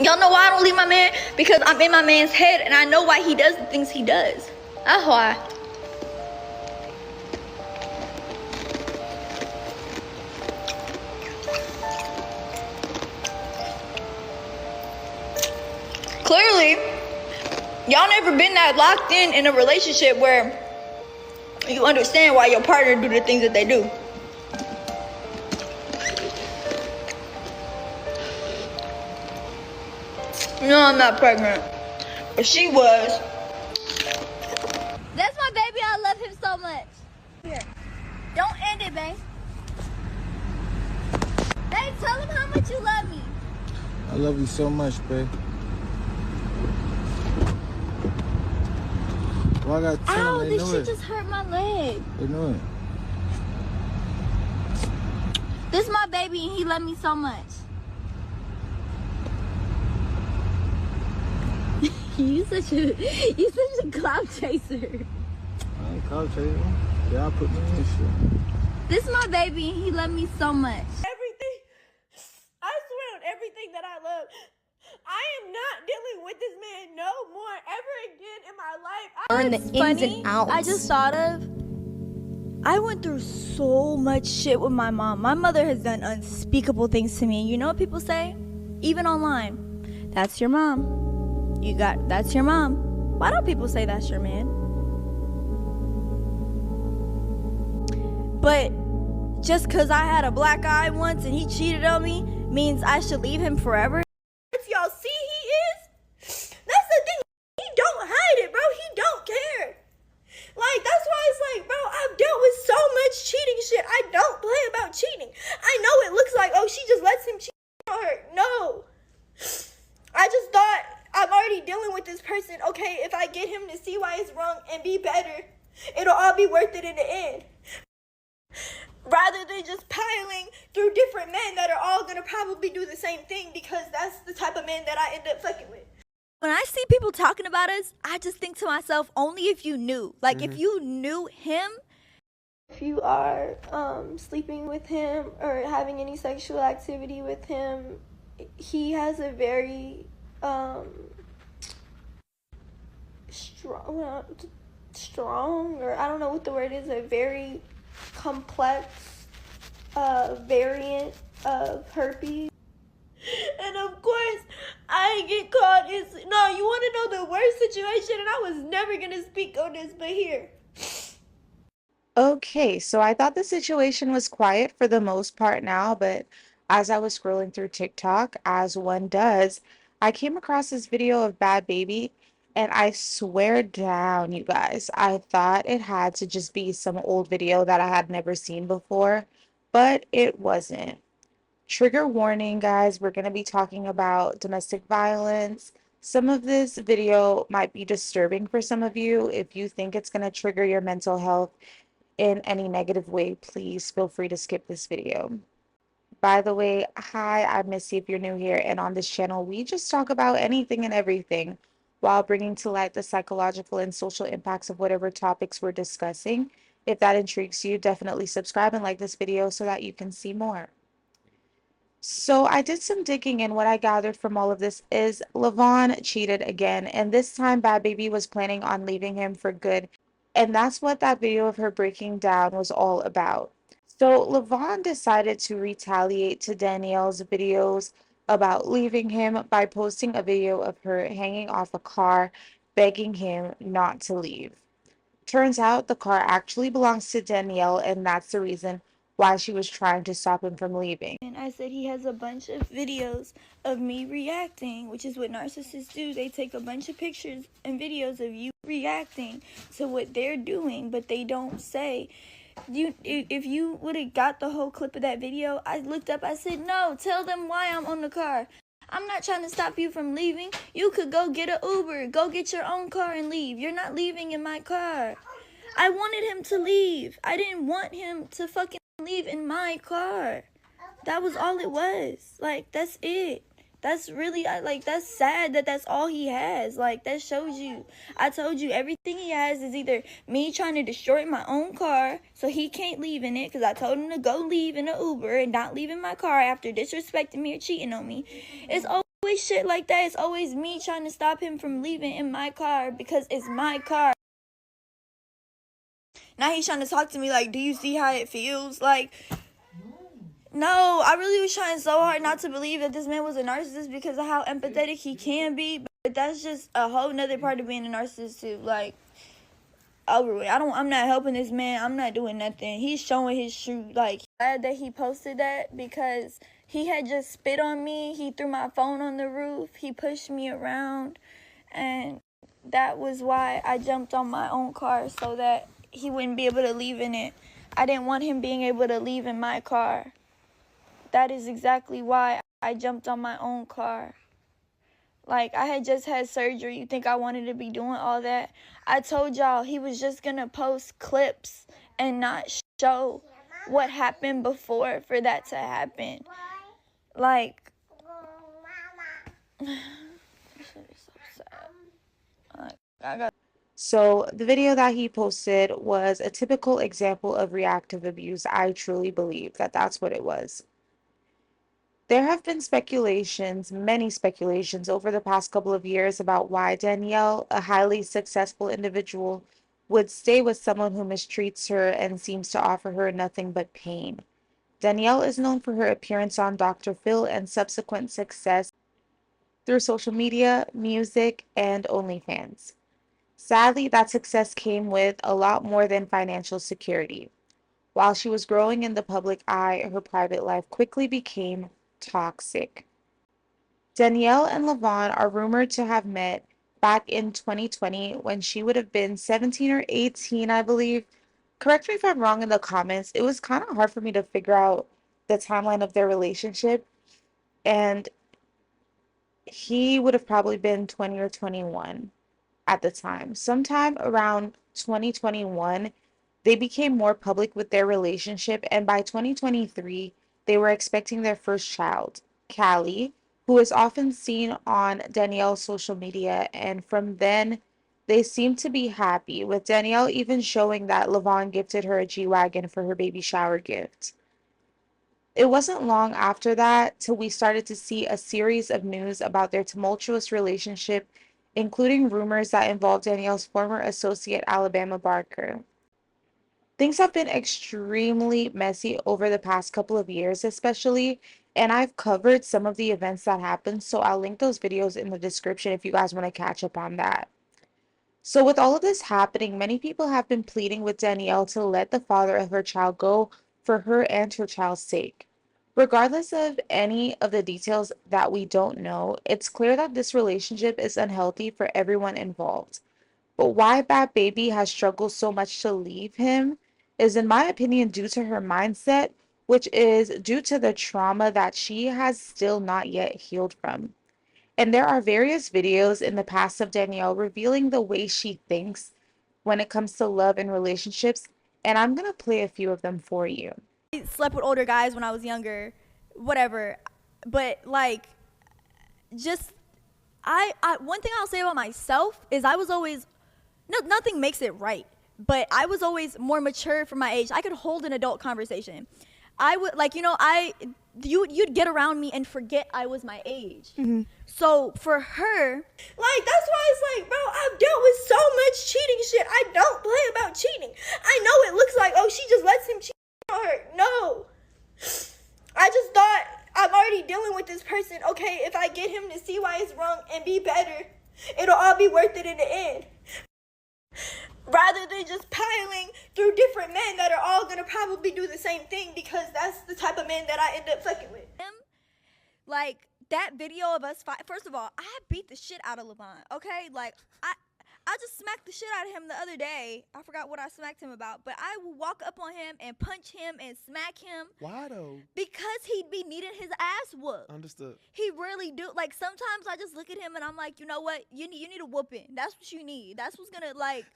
Y'all know why I don't leave my man? Because I'm in my man's head and I know why he does the things he does. That's why. Clearly, y'all never been that locked in a relationship where you understand why your partner do the things that they do. No, I'm not pregnant. But she was. That's my baby. I love him so much. Here. Don't end it, babe. Babe, tell him how much you love me. I love you so much, babe. Well, I got 10. Ow, They this know shit it. just hurt my leg. They know it. This is my baby and he loved me so much. you such a cloud chaser. I ain't cloud chasing. Y'all put me in shit. This is my baby and he loved me so much. Everything, I swear on everything that I love, I am not dealing with this man no more ever again in my life. Learn the ins and outs. I just thought of, I went through so much shit with my mom. My mother has done unspeakable things to me. You know what people say? Even online. That's your mom. That's your mom. Why don't people say that's your man? But just because I had a black eye once and he cheated on me means I should leave him forever? Y'all see he is? That's the thing. He don't hide it, bro. He don't care. Like, that's why it's like, bro, I've dealt with so much cheating shit. I don't play about cheating. I know it looks like, oh, she just lets him cheat on her. No. I just thought, I'm already dealing with this person. Okay, if I get him to see why it's wrong and be better, it'll all be worth it in the end. Rather than just piling through different men that are all gonna probably do the same thing, because that's the type of men that I end up fucking with. When I see people talking about us, I just think to myself, only if you knew. Like, if you knew him. If you are sleeping with him or having any sexual activity with him, he has a very strong, or I don't know what the word is, a very complex variant of herpes. And of course, I get caught in... No, you want to know the worst situation? And I was never going to speak on this, but here. Okay, so I thought the situation was quiet for the most part now, but as I was scrolling through TikTok, as one does, I came across this video of Bhad Bhabie, and I swear down, you guys, I thought it had to just be some old video that I had never seen before, but it wasn't. Trigger warning, guys, we're going to be talking about domestic violence. Some of this video might be disturbing for some of you. If you think it's going to trigger your mental health in any negative way, please feel free to skip this video. By the way, hi, I'm Missy if you're new here, and on this channel, we just talk about anything and everything while bringing to light the psychological and social impacts of whatever topics we're discussing. If that intrigues you, definitely subscribe and like this video so that you can see more. So I did some digging, and what I gathered from all of this is LeVaughn cheated again, and this time Bhad Bhabie was planning on leaving him for good, and that's what that video of her breaking down was all about. So LeVaughn decided to retaliate to Danielle's videos about leaving him by posting a video of her hanging off a car, begging him not to leave. Turns out the car actually belongs to Danielle, and that's the reason why she was trying to stop him from leaving. And I said he has a bunch of videos of me reacting, which is what narcissists do. They take a bunch of pictures and videos of you reacting to what they're doing, but they don't say. If you would have got the whole clip of that video, I looked up, I said, no, tell them why I'm on the car. I'm not trying to stop you from leaving. You could go get an Uber, go get your own car and leave. You're not leaving in my car. I wanted him to leave. I didn't want him to fucking leave in my car. That was all it was. Like, that's it. That's really, like, that's sad that that's all he has. Like, that shows you. I told you, everything he has is either me trying to destroy my own car so he can't leave in it, because I told him to go leave in an Uber and not leave in my car after disrespecting me or cheating on me. It's Always shit like that. It's always me trying to stop him from leaving in my car because it's my car. Now he's trying to talk to me like, do you see how it feels? Like, no, I really was trying so hard not to believe that this man was a narcissist because of how empathetic he can be. But that's just a whole nother part of being a narcissist too. Like, over with. I'm not helping this man. I'm not doing nothing. He's showing his truth. Like, glad that he posted that because he had just spit on me. He threw my phone on the roof. He pushed me around. And that was why I jumped on my own car so that he wouldn't be able to leave in it. I didn't want him being able to leave in my car. That is exactly why I jumped on my own car. Like, I had just had surgery. You think I wanted to be doing all that? I told y'all he was just going to post clips and not show what happened before for that to happen. Like, this shit is so sad. Like, So the video that he posted was a typical example of reactive abuse. I truly believe that that's what it was. There have been speculations, many speculations, over the past couple of years about why Danielle, a highly successful individual, would stay with someone who mistreats her and seems to offer her nothing but pain. Danielle is known for her appearance on Dr. Phil and subsequent success through social media, music, and OnlyFans. Sadly, that success came with a lot more than financial security. While she was growing in the public eye, her private life quickly became toxic. Danielle and LeVaughn are rumored to have met back in 2020 when she would have been 17 or 18, I believe. Correct me if I'm wrong in the comments. It was kind of hard for me to figure out the timeline of their relationship, and he would have probably been 20 or 21 at the time. Sometime around 2021, they became more public with their relationship, and by 2023, they were expecting their first child, Callie, who is often seen on Danielle's social media, and from then, they seemed to be happy, with Danielle even showing that LeVaughn gifted her a G-Wagon for her baby shower gift. It wasn't long after that till we started to see a series of news about their tumultuous relationship, including rumors that involved Danielle's former associate Alabama Barker. Things have been extremely messy over the past couple of years, especially, and I've covered some of the events that happened, so I'll link those videos in the description if you guys want to catch up on that. So with all of this happening, many people have been pleading with Danielle to let the father of her child go for her and her child's sake. Regardless of any of the details that we don't know, it's clear that this relationship is unhealthy for everyone involved. But why Bad Baby has struggled so much to leave him is, in my opinion, due to her mindset, which is due to the trauma that she has still not yet healed from. And there are various videos in the past of Danielle revealing the way she thinks when it comes to love and relationships, and I'm going to play a few of them for you. I slept with older guys when I was younger, whatever. But like, just I one thing I'll say about myself is I was always nothing makes it right, but I was always more mature for my age. I could hold an adult conversation. I would like, you'd get around me and forget I was my age. Mm-hmm. So for her, like, that's why it's like, bro, I've dealt with so much cheating shit. I don't play about cheating. I know it looks like, oh, she just lets him cheat on her. No. I just thought, I'm already dealing with this person. Okay, if I get him to see why it's wrong and be better, it'll all be worth it in the end. Rather than just piling through different men that are all gonna probably do the same thing because that's the type of men that I end up fucking with. Like, that video of us fight, first of all, I beat the shit out of LeVaughn, okay? Like, I just smacked the shit out of him the other day. I forgot what I smacked him about, but I would walk up on him and punch him and smack him. Why though? Because he'd be needing his ass whooped. Understood. He really do. Like, sometimes I just look at him and I'm like, you know what? You need a whooping. That's what you need. That's what's gonna, like,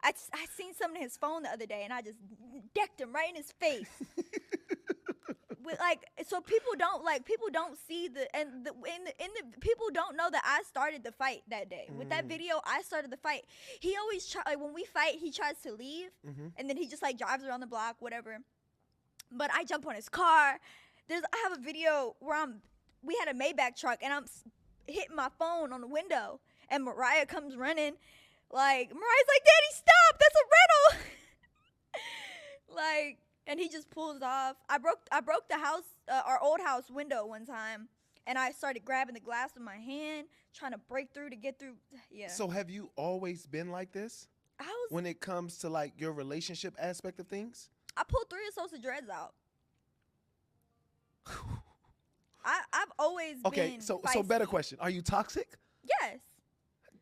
I seen something in his phone the other day and I just decked him right in his face. With, like, so people don't see people don't know that I started the fight that day. With that video, I started the fight. He always when we fight, he tries to leave, and then he just like drives around the block, whatever. But I jump on his car. I have a video where I'm we had a Maybach truck, and I'm hitting my phone on the window, and Mariah comes running. Like, Mariah's like, Daddy, stop! That's a rental! Like, and he just pulls off. I broke the house, our old house window one time, and I started grabbing the glass with my hand, trying to break through to get through. Yeah. So have you always been like this when it comes to like your relationship aspect of things? I pulled 3 of Sosa dreads out. I've always been so feisty. better question. Are you toxic? Yes.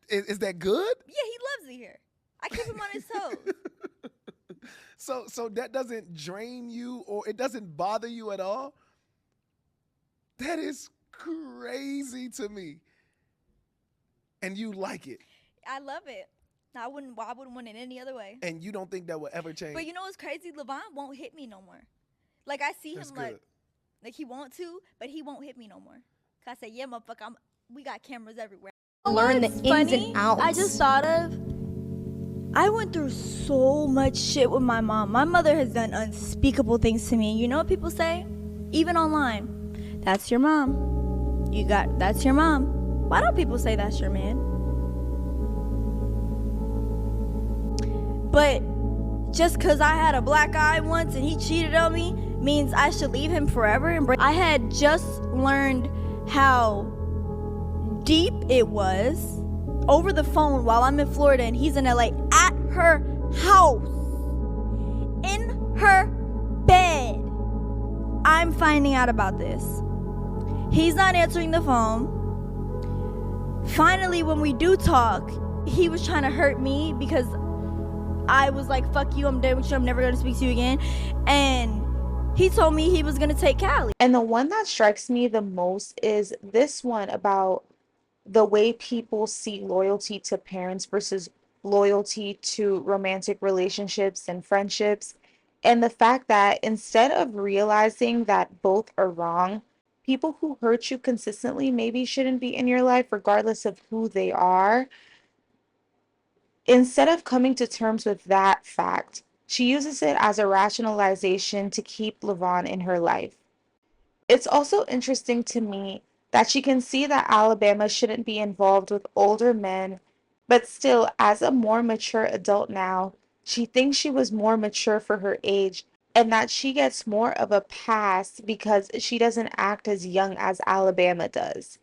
Is that good? Yeah, he loves it here. I keep him on his toes. So that doesn't drain you, or it doesn't bother you at all? That is crazy to me. And you like it. I love it. I wouldn't want it any other way. And you don't think that will ever change? But you know what's crazy? LeVaughn won't hit me no more. Like, I see him like he want to, but he won't hit me no more. Cause I say, yeah, motherfucker, we got cameras everywhere. Learn the ins and outs. I just thought of, I went through so much shit with my mom. My mother has done unspeakable things to me. You know what people say? Even online. That's your mom. That's your mom. Why don't people say that's your man? But just because I had a black eye once and he cheated on me means I should leave him forever and break. I had just learned how deep it was over the phone while I'm in Florida and he's in LA at her house, in her bed. I'm finding out about this. He's not answering the phone. Finally, when we do talk, he was trying to hurt me because I was like, fuck you, I'm done with you, I'm never going to speak to you again. And he told me he was going to take Callie. And the one that strikes me the most is this one about the way people see loyalty to parents versus loyalty to romantic relationships and friendships. And the fact that instead of realizing that both are wrong, people who hurt you consistently maybe shouldn't be in your life regardless of who they are. Instead of coming to terms with that fact, she uses it as a rationalization to keep LeVaughn in her life. It's also interesting to me that she can see that Alabama shouldn't be involved with older men, but still, as a more mature adult now, she thinks she was more mature for her age and that she gets more of a pass because she doesn't act as young as Alabama does.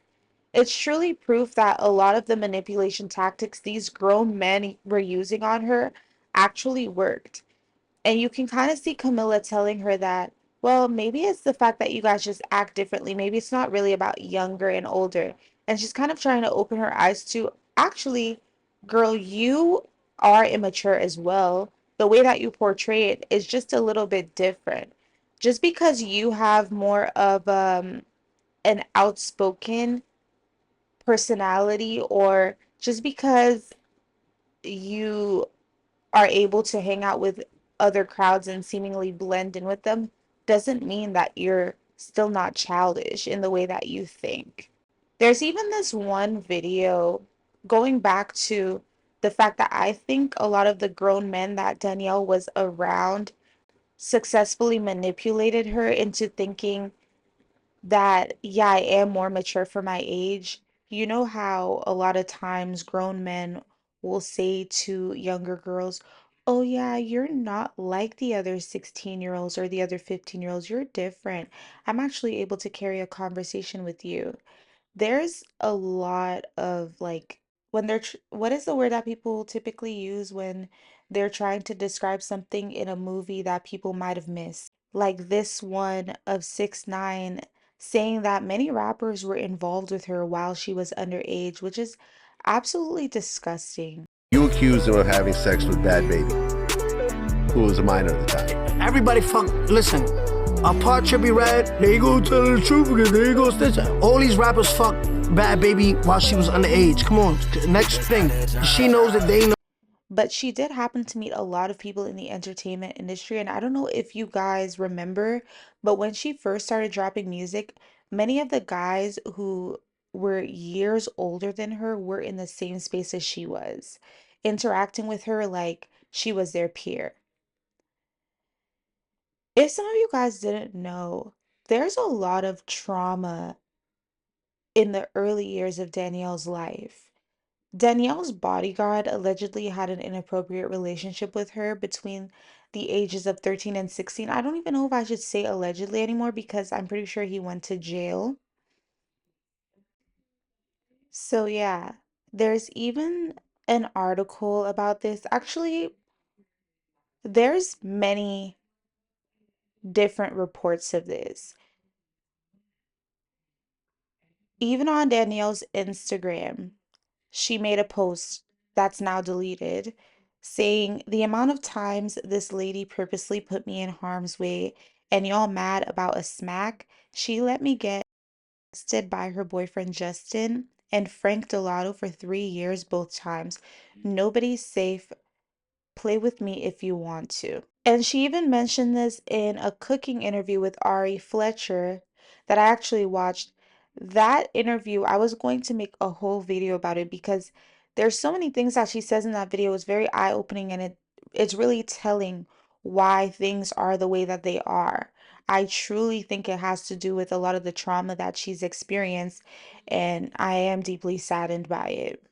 It's truly proof that a lot of the manipulation tactics these grown men were using on her actually worked. And you can kind of see Camilla telling her that, well, maybe it's the fact that you guys just act differently. Maybe it's not really about younger and older. And she's kind of trying to open her eyes to, actually, girl, you are immature as well. The way that you portray it is just a little bit different. Just because you have more of an outspoken personality, or just because you are able to hang out with other crowds and seemingly blend in with them, doesn't mean that you're still not childish in the way that you think. There's even this one video, going back to the fact that I think a lot of the grown men that Danielle was around successfully manipulated her into thinking that, yeah, I am more mature for my age. You know how a lot of times grown men will say to younger girls, oh, yeah, you're not like the other 16-year-olds or the other 15-year-olds. You're different. I'm actually able to carry a conversation with you. There's a lot of like, when what is the word that people typically use when they're trying to describe something in a movie that people might have missed? Like this one of 6ix9ine saying that many rappers were involved with her while she was underage, which is absolutely disgusting. You accused him of having sex with Bhad Bhabie, who was a minor at the time. Everybody listen, a part Trippie Red, they ain't gonna tell the truth because they ain't gonna stitch it. All these rappers fucked Bhad Bhabie while she was underage. Come on, next thing. She knows that they know. But she did happen to meet a lot of people in the entertainment industry. And I don't know if you guys remember, but when she first started dropping music, many of the guys who were years older than her were in the same space as she was, interacting with her like she was their peer. If some of you guys didn't know, there's a lot of trauma in the early years of Danielle's life. Danielle's bodyguard allegedly had an inappropriate relationship with her between the ages of 13 and 16. I don't even know if I should say allegedly anymore because I'm pretty sure he went to jail. So, yeah, there's even an article about this. Actually, there's many different reports of this. Even on Danielle's Instagram, she made a post that's now deleted saying the amount of times this lady purposely put me in harm's way and y'all mad about a smack, she let me get arrested by her boyfriend Justin and Frank Delato for 3 years both times. Nobody's safe. Play with me if you want to. And she even mentioned this in a cooking interview with Ari Fletcher that I actually watched. That interview, I was going to make a whole video about it because there's so many things that she says in that video. It's very eye-opening and it's really telling why things are the way that they are. I truly think it has to do with a lot of the trauma that she's experienced, and I am deeply saddened by it.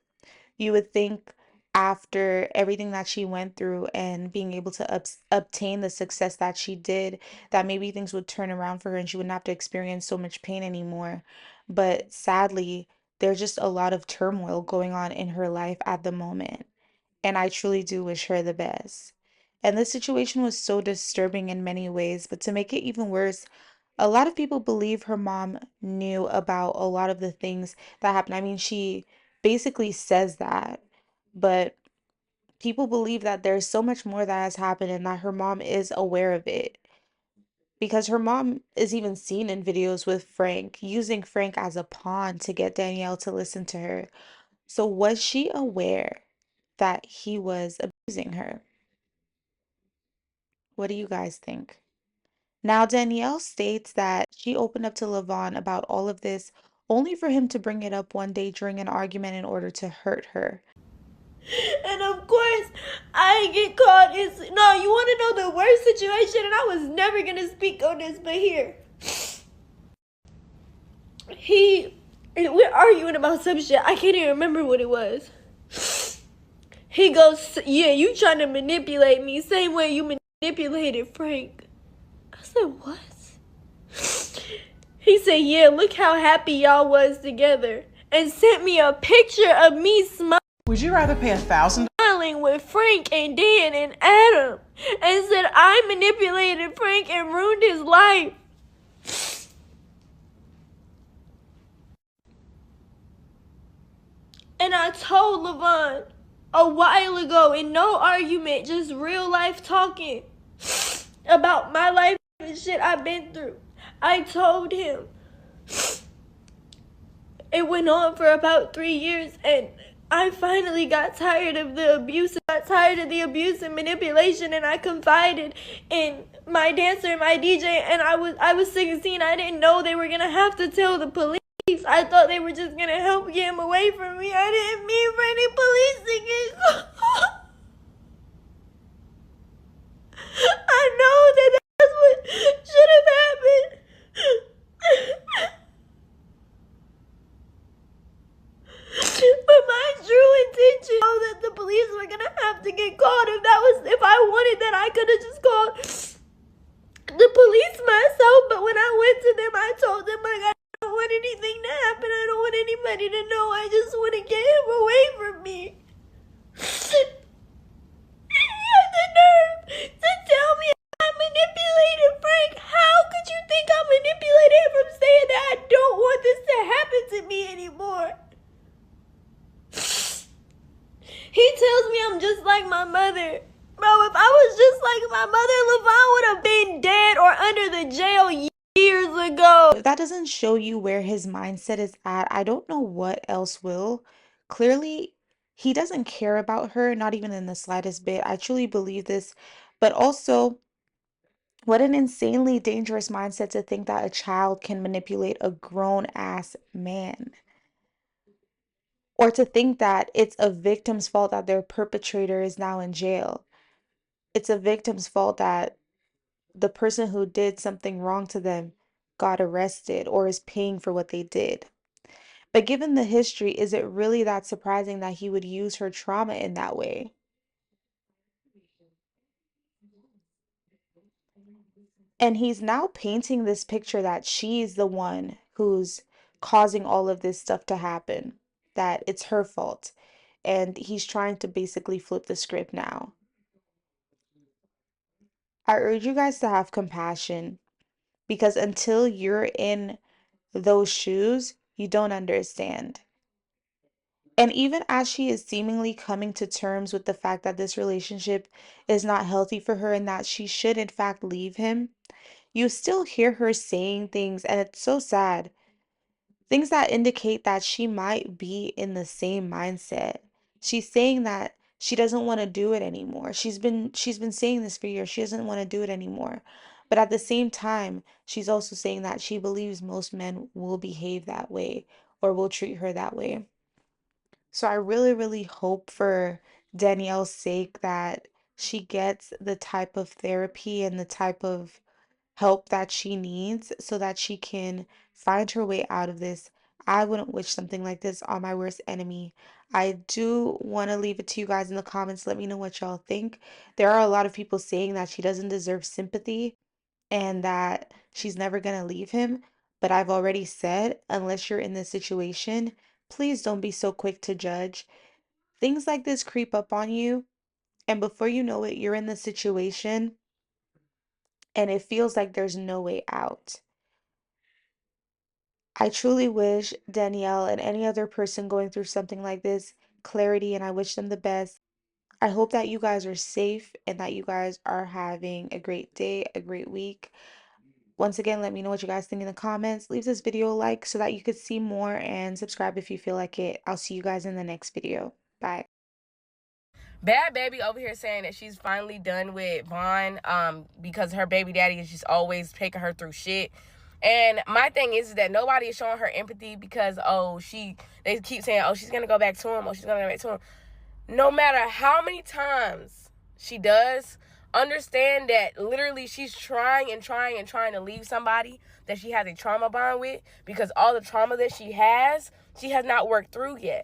You would think after everything that she went through and being able to obtain the success that she did, that maybe things would turn around for her and she wouldn't have to experience so much pain anymore. But sadly, there's just a lot of turmoil going on in her life at the moment. And I truly do wish her the best. And this situation was so disturbing in many ways, but to make it even worse, a lot of people believe her mom knew about a lot of the things that happened. I mean, she basically says that, but people believe that there's so much more that has happened and that her mom is aware of it. Because her mom is even seen in videos with Frank, using Frank as a pawn to get Danielle to listen to her. So was she aware that he was abusing her? What do you guys think? Now, Danielle states that she opened up to LeVaughn about all of this only for him to bring it up one day during an argument in order to hurt her. And of course, I get caught in. No, you want to know the worst situation? And I was never going to speak on this, but here. We're arguing about some shit. I can't even remember what it was. He goes, yeah, you trying to manipulate me same way you manipulated Frank. I said, what? He said, yeah, look how happy y'all was together. And sent me a picture of me smiling. Would you rather pay $1,000? Smiling with Frank and Dan and Adam. And said I manipulated Frank and ruined his life. And I told LeVaughn a while ago in no argument, just real life talking about my life and shit I've been through. I told him. It went on for about 3 years and I finally got tired of the abuse. I got tired of the abuse and manipulation, and I confided in my dancer and my DJ, and I was 16. I didn't know they were gonna have to tell the police. I thought they were just gonna help get him away from me. I didn't mean for any police to get I know that that's what should have happened. But my true intention was that the police were gonna have to get called. If I wanted that, I could have just called the police myself. But when I went to them, I told them, like, I don't want anything to happen. I don't want anybody to know. I just want to get him away from me. He had the nerve to tell me I manipulated Frank. How could you think I manipulated him from saying that I don't want this to happen to me anymore? He tells me I'm just like my mother. Bro, if I was just like my mother, LeVaughn would have been dead or under the jail years ago. If that doesn't show you where his mindset is at, I don't know what else will. Clearly, he doesn't care about her, not even in the slightest bit. I truly believe this. But also, what an insanely dangerous mindset to think that a child can manipulate a grown-ass man. Or to think that it's a victim's fault that their perpetrator is now in jail. It's a victim's fault that the person who did something wrong to them got arrested or is paying for what they did. But given the history, is it really that surprising that he would use her trauma in that way? And he's now painting this picture that she's the one who's causing all of this stuff to happen, that it's her fault. And he's trying to basically flip the script now. I urge you guys to have compassion because until you're in those shoes, you don't understand. And even as she is seemingly coming to terms with the fact that this relationship is not healthy for her and that she should, in fact, leave him, you still hear her saying things, and it's so sad. Things that indicate that she might be in the same mindset. She's saying that she doesn't want to do it anymore. She's been saying this for years. She doesn't want to do it anymore. But at the same time, she's also saying that she believes most men will behave that way or will treat her that way. So I really, really hope for Danielle's sake that she gets the type of therapy and the type of help that she needs so that she can find her way out of this. I wouldn't wish something like this on my worst enemy. I do want to leave it to you guys in the comments. Let me know what y'all think. There are a lot of people saying that she doesn't deserve sympathy and that she's never going to leave him. But I've already said, unless you're in this situation, please don't be so quick to judge. Things like this creep up on you, and before you know it, you're in the situation and it feels like there's no way out. I truly wish Danielle and any other person going through something like this clarity, and I wish them the best. I hope that you guys are safe and that you guys are having a great day, a great week. Once again, let me know what you guys think in the comments. Leave this video a like so that you could see more, and subscribe if you feel like it. I'll see you guys in the next video. Bye. Bad Baby over here saying that she's finally done with Vaughn because her baby daddy is just always taking her through shit. And my thing is that nobody is showing her empathy because, they keep saying, she's going to go back to him. She's going to go back to him. No matter how many times she does, understand that literally she's trying to leave somebody that she has a trauma bond with because all the trauma that she has not worked through yet.